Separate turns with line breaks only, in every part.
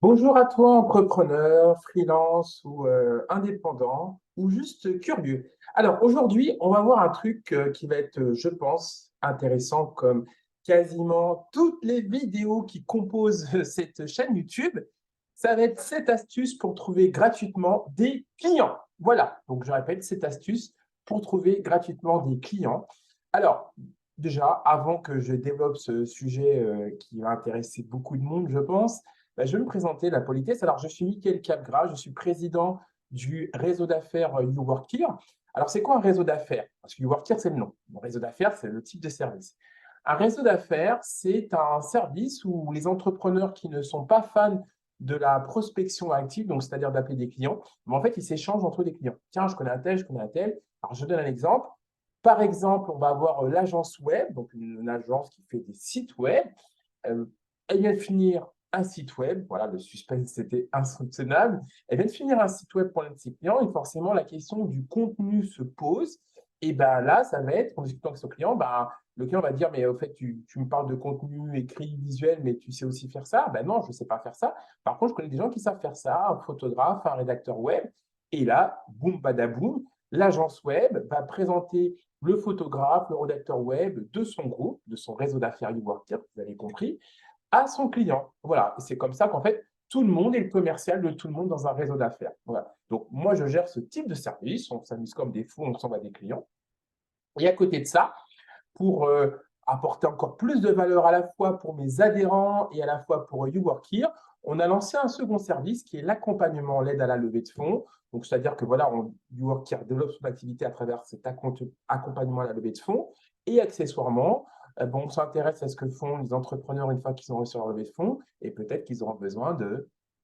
Bonjour à toi, entrepreneur, freelance ou indépendant ou juste curieux. Alors aujourd'hui, on va voir un truc qui va être, je pense, intéressant comme quasiment toutes les vidéos qui composent cette chaîne YouTube. Ça va être cette astuce pour trouver gratuitement des clients. Voilà, donc je répète, cette astuce pour trouver gratuitement des clients. Alors, déjà, avant que je développe ce sujet qui va intéresser beaucoup de monde, je pense, je vais me présenter la politesse. Alors, je suis Mickaël Capgras, je suis président du réseau d'affaires YouWorkir. Alors, c'est quoi un réseau d'affaires? Parce que YouWorkir, c'est le nom. Le réseau d'affaires, c'est le type de service. Un réseau d'affaires, c'est un service où les entrepreneurs qui ne sont pas fans de la prospection active, donc c'est-à-dire d'appeler des clients, mais en fait, ils s'échangent entre des clients. Tiens, je connais un tel, je connais un tel. Alors, je donne un exemple. Par exemple, on va avoir l'agence web, donc une agence qui fait des sites web. Euh, Elle vient de finir un site web. Voilà, le suspense, c'était insoupçonnable. Elle vient de finir un site web pour l'un de ses clients et forcément, la question du contenu se pose. Et ben là, ça va être, en discutant avec son client, le client va dire, mais au fait, tu me parles de contenu écrit, visuel, mais tu sais aussi faire ça? Ben non, je ne sais pas faire ça. Par contre, je connais des gens qui savent faire ça, un photographe, un rédacteur web. Et là, boum, badaboum, l'agence web va présenter le photographe, le rédacteur web de son groupe, de son réseau d'affaires YouWorkir, vous avez compris, à son client. Voilà, c'est comme ça qu'en fait, tout le monde est le commercial de tout le monde dans un réseau d'affaires. Voilà. Donc, moi, je gère ce type de service. On s'amuse comme des fous, on s'en va des clients. Et à côté de ça, pour apporter encore plus de valeur à la fois pour mes adhérents et à la fois pour YouWorkir, on a lancé un second service qui est l'accompagnement, l'aide à la levée de fonds. Donc, c'est-à-dire que voilà, YouWorkir développe son activité à travers cet accompagnement à la levée de fonds. Et accessoirement, on s'intéresse à ce que font les entrepreneurs une fois qu'ils ont reçu leur levée de fonds et peut-être qu'ils auront besoin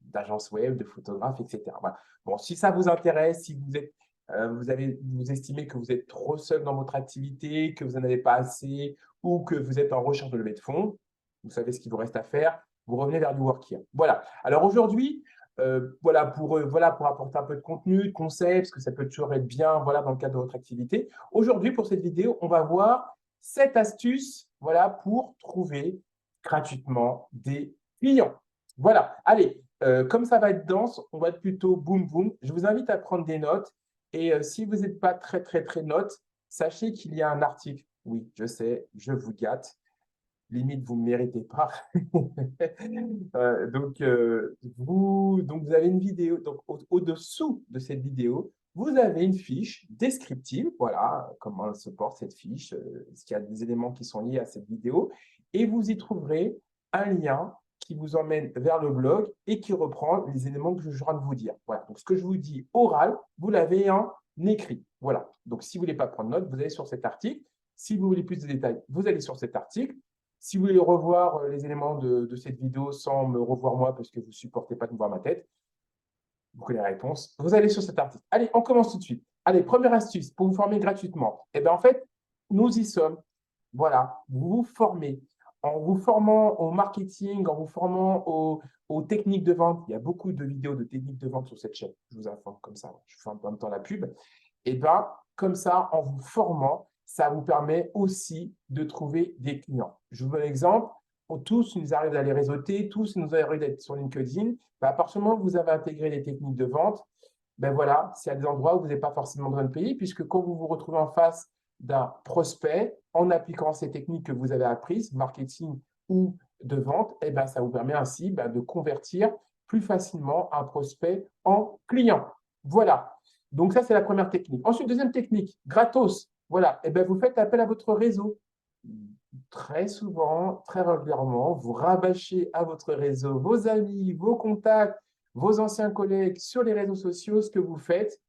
d'agences web, de photographes, etc. Voilà. Bon, si ça vous intéresse, si vous êtes vous estimez que vous êtes trop seul dans votre activité, que vous n'en avez pas assez ou que vous êtes en recherche de levée de fonds, vous savez ce qu'il vous reste à faire, vous revenez vers du Workir. Voilà. Alors aujourd'hui, voilà pour apporter un peu de contenu, de conseils, parce que ça peut toujours être bien voilà, dans le cadre de votre activité. Aujourd'hui, pour cette vidéo, on va voir 7 astuces voilà, pour trouver gratuitement des clients. Voilà. Allez, comme ça va être dense, on va être plutôt boum boum. Je vous invite à prendre des notes et si vous n'êtes pas très note, sachez qu'il y a un article. Oui, je sais, je vous gâte. Limite, vous ne méritez pas. Donc, vous avez une vidéo. Donc, au-dessous de cette vidéo, vous avez une fiche descriptive. Voilà comment elle se porte cette fiche, ce qu'il y a des éléments qui sont liés à cette vidéo. Et vous y trouverez un lien qui vous emmène vers le blog et qui reprend les éléments que je viens de vous dire. Voilà. Donc, ce que je vous dis oral, vous l'avez en écrit. Voilà. Donc, si vous ne voulez pas prendre note, vous allez sur cet article. Si vous voulez plus de détails, vous allez sur cet article. Si vous voulez revoir les éléments de cette vidéo sans me revoir moi parce que vous ne supportez pas de me voir ma tête, vous connaissez la réponse, vous allez sur cet article. Allez, on commence tout de suite. Allez, première astuce pour vous former gratuitement. Eh bien, en fait, nous y sommes. Voilà, vous vous formez. En vous formant au marketing, en vous formant aux techniques de vente, il y a beaucoup de vidéos de techniques de vente sur cette chaîne. Je vous informe comme ça, je fais en même temps la pub. Et bien, comme ça, en vous formant, ça vous permet aussi de trouver des clients. Je vous donne un exemple. Tous, il nous arrive d'aller réseauter, tous, il nous arrive d'être sur LinkedIn. Ben, à partir du moment où vous avez intégré les techniques de vente, ben voilà, c'est à des endroits où vous n'avez pas forcément besoin de payer, puisque quand vous vous retrouvez en face d'un prospect, en appliquant ces techniques que vous avez apprises, marketing ou de vente, eh ben, ça vous permet ainsi de convertir plus facilement un prospect en client. Voilà. Donc, ça, c'est la première technique. Ensuite, deuxième technique, gratos. Voilà. Eh bien, vous faites appel à votre réseau. Très souvent, très régulièrement, vous rabâchez à votre réseau vos amis, vos contacts, vos anciens collègues sur les réseaux sociaux ce que vous faites.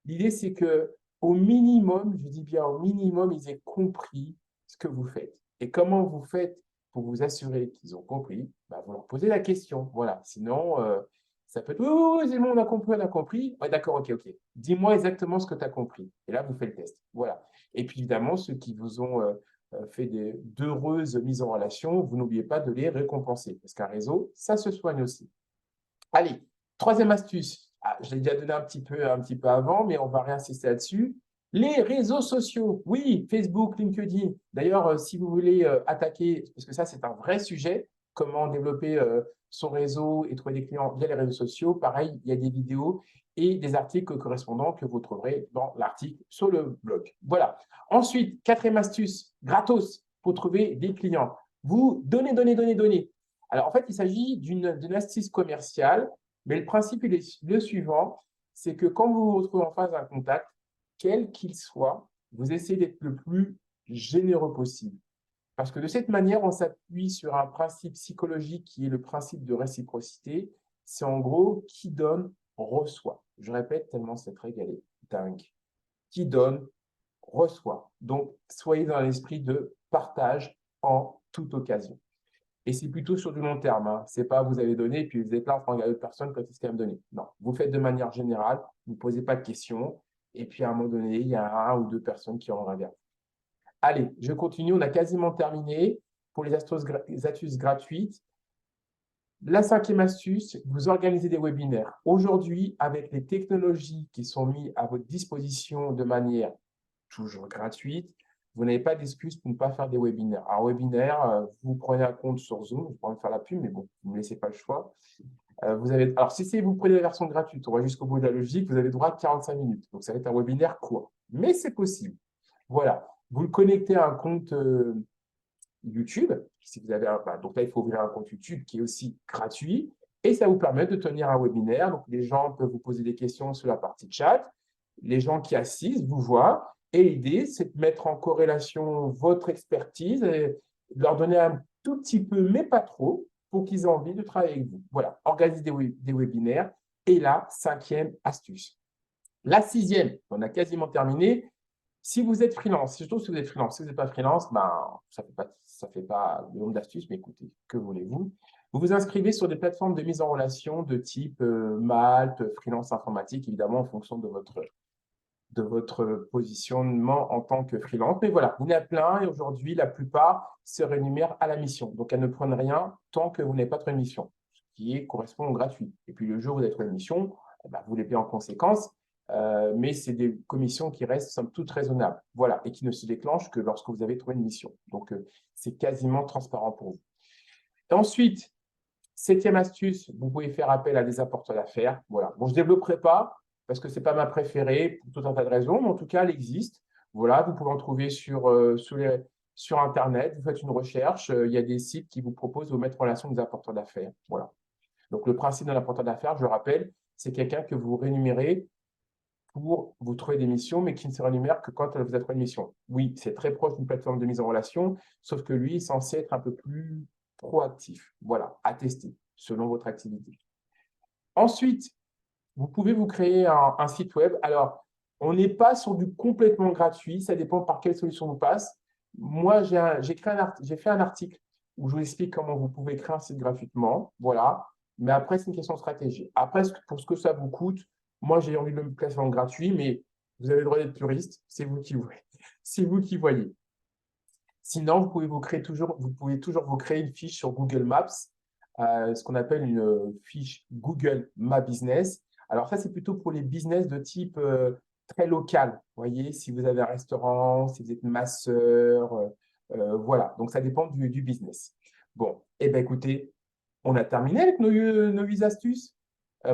L'idée, c'est que au minimum, je dis bien au minimum, ils aient compris ce que vous faites. Et comment vous faites pour vous assurer qu'ils ont compris? Vous leur posez la question. Voilà. Sinon, ça peut être oui, oui, oui, c'est bon, on a compris, on a compris. Ouais, d'accord, ok. Dis-moi exactement ce que tu as compris. Et là, vous faites le test. Voilà. Et puis, évidemment, ceux qui vous ont fait d'heureuses mises en relation, vous n'oubliez pas de les récompenser. Parce qu'un réseau, ça se soigne aussi. Allez, troisième astuce. Ah, je l'ai déjà donné un petit peu avant, mais on va réinsister là-dessus. Les réseaux sociaux. Oui, Facebook, LinkedIn. D'ailleurs, si vous voulez attaquer, parce que ça, c'est un vrai sujet, comment développer son réseau et trouver des clients via les réseaux sociaux. Pareil, il y a des vidéos et des articles correspondants que vous trouverez dans l'article sur le blog. Voilà. Ensuite, quatrième astuce, gratos, pour trouver des clients. Vous donnez, donnez, donnez, donnez. Alors, en fait, il s'agit d'une astuce commerciale, mais le principe est le suivant, c'est que quand vous vous retrouvez en face d'un contact, quel qu'il soit, vous essayez d'être le plus généreux possible. Parce que de cette manière, on s'appuie sur un principe psychologique qui est le principe de réciprocité. C'est en gros, qui donne, reçoit. Je répète tellement cette règle, elle est dingue. Qui donne, reçoit. Donc, soyez dans l'esprit de partage en toute occasion. Et c'est plutôt sur du long terme. Hein. Ce n'est pas vous avez donné et puis vous êtes là en train de regarder personne quand est-ce qu'elle me donner. Non, vous faites de manière générale, vous ne posez pas de questions. Et puis à un moment donné, il y a un ou deux personnes qui auront vers vous. Allez, je continue. On a quasiment terminé pour les astuces gratuites. La cinquième astuce, vous organisez des webinaires. Aujourd'hui, avec les technologies qui sont mises à votre disposition de manière toujours gratuite, vous n'avez pas d'excuse pour ne pas faire des webinaires. Un webinaire, vous prenez un compte sur Zoom, je pourrais me faire la pub, mais bon, vous ne me laissez pas le choix. Alors, si vous prenez la version gratuite, on va jusqu'au bout de la logique, vous avez droit à 45 minutes. Donc, ça va être un webinaire court. Mais c'est possible. Voilà. Vous le connectez à un compte YouTube. Si vous avez donc là, il faut ouvrir un compte YouTube qui est aussi gratuit. Et ça vous permet de tenir un webinaire. Donc, les gens peuvent vous poser des questions sur la partie chat. Les gens qui assistent vous voient. Et l'idée, c'est de mettre en corrélation votre expertise et de leur donner un tout petit peu, mais pas trop, pour qu'ils aient envie de travailler avec vous. Voilà, organiser des webinaires. Et la cinquième astuce. La sixième, on a quasiment terminé. Si vous êtes freelance, surtout si vous êtes freelance, si vous n'êtes pas freelance, ben, ça ne fait pas le nombre d'astuces, mais écoutez, que voulez-vous? Vous vous inscrivez sur des plateformes de mise en relation de type Malte, freelance informatique, évidemment en fonction de votre positionnement en tant que freelance. Mais voilà, il y en a plein et aujourd'hui, la plupart se rémunèrent à la mission. Donc, elles ne prennent rien tant que vous n'avez pas trouvé une mission, ce qui correspond au gratuit. Et puis, le jour où vous avez trouvé une mission, eh ben, vous les payez en conséquence. Mais c'est des commissions qui restent somme toute raisonnables. Voilà, et qui ne se déclenchent que lorsque vous avez trouvé une mission. Donc, c'est quasiment transparent pour vous. Et ensuite, septième astuce, vous pouvez faire appel à des apporteurs d'affaires. Voilà. Bon, je ne développerai pas parce que ce n'est pas ma préférée pour tout un tas de raisons, mais en tout cas, elle existe. Voilà, vous pouvez en trouver sur Internet. Vous faites une recherche. Il y a des sites qui vous proposent de vous mettre en relation avec des apporteurs d'affaires. Voilà. Donc, le principe d'un apporteur d'affaires, je le rappelle, c'est quelqu'un que vous rémunérez pour vous trouver des missions, mais qui ne se rémunère que quand vous avez trouvé une mission. Oui, c'est très proche d'une plateforme de mise en relation, sauf que lui est censé être un peu plus proactif. Voilà, à tester selon votre activité. Ensuite, vous pouvez vous créer un site web. Alors, on n'est pas sur du complètement gratuit, ça dépend par quelle solution vous passe. Moi, j'ai fait un article où je vous explique comment vous pouvez créer un site gratuitement. Voilà. Mais après, c'est une question de stratégie. Après, pour ce que ça vous coûte, moi, j'ai envie de le placer en gratuit, mais vous avez le droit d'être puriste. C'est vous qui voyez. C'est vous qui voyez. Sinon, vous pouvez toujours vous créer une fiche sur Google Maps, ce qu'on appelle une fiche Google My Business. Alors ça, c'est plutôt pour les business de type très local. Vous voyez, si vous avez un restaurant, si vous êtes masseur, voilà. Donc, ça dépend du business. Bon, eh bien, écoutez, on a terminé avec nos 8 astuces.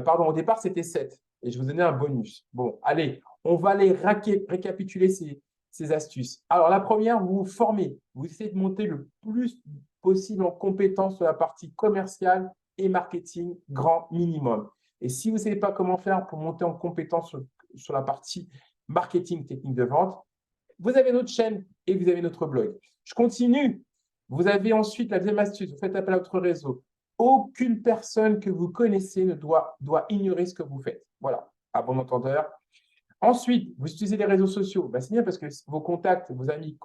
Pardon, au départ, c'était 7 et je vous donnais un bonus. Bon, allez, on va les récapituler ces astuces. Alors, la première, vous vous formez. Vous essayez de monter le plus possible en compétences sur la partie commerciale et marketing, grand minimum. Et si vous ne savez pas comment faire pour monter en compétences sur la partie marketing, technique de vente, vous avez notre chaîne et vous avez notre blog. Je continue. Vous avez ensuite la deuxième astuce. Vous faites appel à votre réseau. Aucune personne que vous connaissez ne doit ignorer ce que vous faites. Voilà, à bon entendeur. Ensuite, vous utilisez les réseaux sociaux. Ben, c'est bien parce que vos contacts, vos amis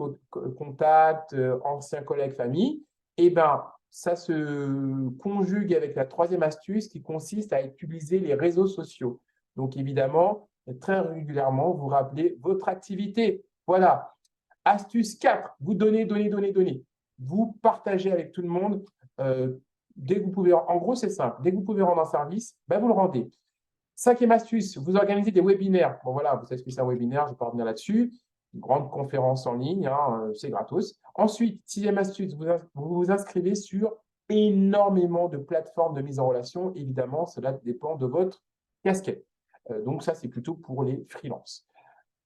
contacts, anciens collègues, famille, eh ben, ça se conjugue avec la troisième astuce qui consiste à utiliser les réseaux sociaux. Donc, évidemment, très régulièrement, vous rappelez votre activité. Voilà. Astuce 4, vous donnez, donnez, donnez, donnez. Vous partagez avec tout le monde. Dès que vous pouvez, en gros, c'est simple. Dès que vous pouvez rendre un service, ben, vous le rendez. Cinquième astuce, vous organisez des webinaires. Bon, voilà, vous savez ce que c'est un webinaire, je ne vais pas revenir là-dessus. Une grande conférence en ligne, hein, c'est gratos. Ensuite, sixième astuce, vous vous inscrivez sur énormément de plateformes de mise en relation. Évidemment, cela dépend de votre casquette. Donc, ça, c'est plutôt pour les freelances.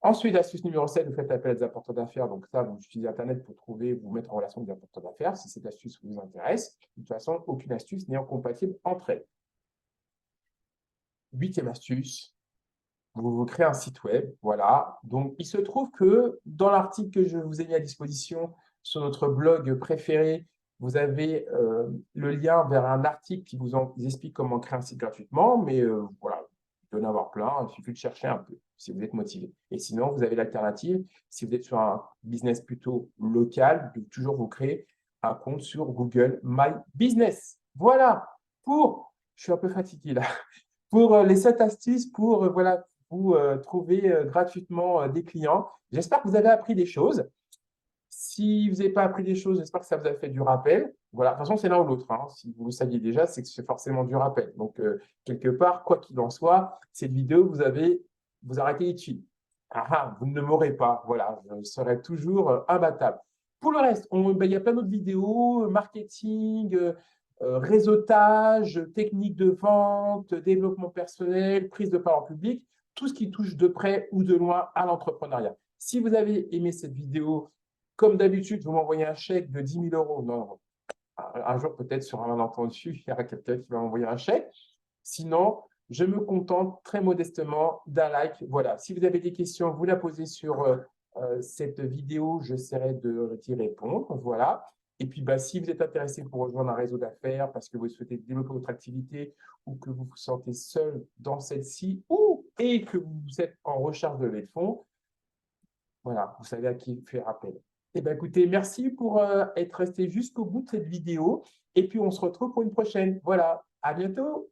Ensuite, astuce numéro 7, vous faites appel à des apporteurs d'affaires. Donc, ça, vous utilisez Internet pour trouver, vous mettre en relation avec des apporteurs d'affaires, si cette astuce vous intéresse. De toute façon, aucune astuce n'est incompatible entre elles. 8e astuce, vous vous créez un site web. Voilà. Donc, il se trouve que dans l'article que je vous ai mis à disposition sur notre blog préféré, vous avez le lien vers un article qui vous explique comment créer un site gratuitement. Mais voilà, il peut y en avoir plein. Il suffit de chercher un peu si vous êtes motivé. Et sinon, vous avez l'alternative. Si vous êtes sur un business plutôt local, de toujours vous créer un compte sur Google My Business. Voilà. Je suis un peu fatigué là. Pour les 7 astuces pour voilà, vous trouver gratuitement des clients. J'espère que vous avez appris des choses. Si vous n'avez pas appris des choses, j'espère que ça vous a fait du rappel. Voilà, de toute façon, c'est l'un ou l'autre. Hein. Si vous le saviez déjà, c'est que c'est forcément du rappel. Donc, quelque part, quoi qu'il en soit, cette vidéo, vous arrêtez utile. Vous ne m'aurez pas. Voilà, je serai toujours imbattable. Pour le reste, il y a plein d'autres vidéos, marketing, réseautage, technique de vente, développement personnel, prise de parole publique, tout ce qui touche de près ou de loin à l'entrepreneuriat. Si vous avez aimé cette vidéo, comme d'habitude, vous m'envoyez un chèque de 10 000 euros. Non, un jour, peut-être sur un malentendu, il y aura quelqu'un qui va m'envoyer un chèque. Sinon, je me contente très modestement d'un like. Voilà. Si vous avez des questions, vous la posez sur cette vidéo, j'essaierai d'y répondre. Voilà. Et puis, si vous êtes intéressé pour rejoindre un réseau d'affaires parce que vous souhaitez développer votre activité ou que vous vous sentez seul dans celle-ci et que vous êtes en recherche de levée de fonds, voilà, vous savez à qui faire appel. Eh bien, écoutez, merci pour être resté jusqu'au bout de cette vidéo. Et puis, on se retrouve pour une prochaine. Voilà, à bientôt.